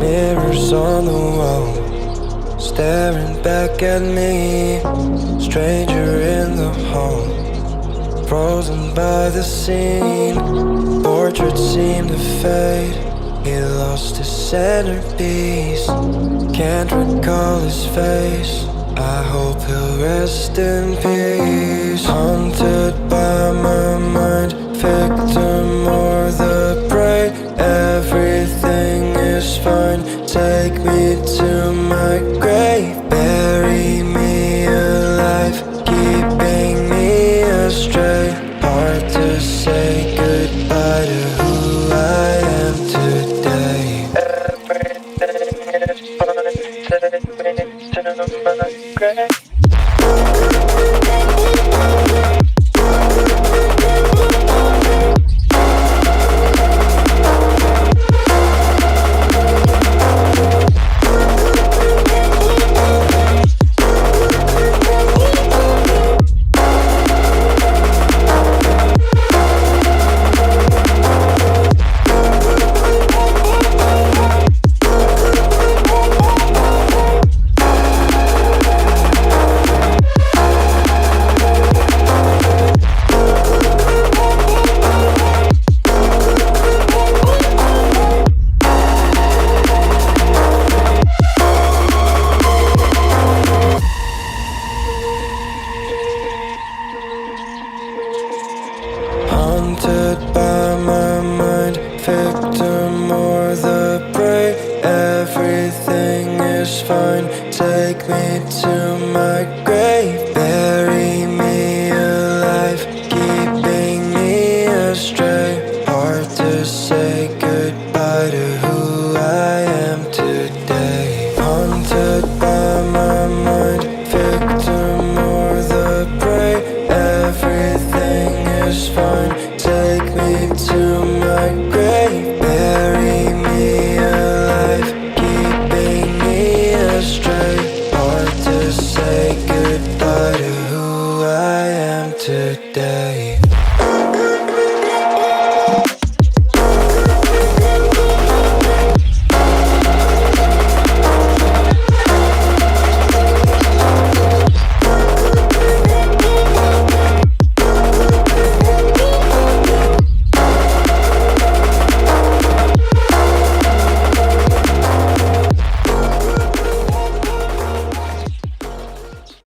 Mirrors on the wall, staring back at me. Stranger in the hall, frozen by the scene. Portraits seem to fade, he lost his centerpiece. Can't recall his face, I hope he'll rest in peace. Haunted by my mind, victim or the prey. Everything is fine, take me to my grave. Bury me alive, keeping me astray. Hard to say goodbye to who I am today. Everything is fine, take me to my grave. Haunted by my mind, victim or the prey. Everything is fine, take me to my grave. Bury me alive, keeping me astray. Hard to say goodbye to who I am today. Haunted by my mind, victim or the prey. Everything is fine, take me to my grave. Bury me alive, keeping me astray. Hard to say goodbye to who I am today.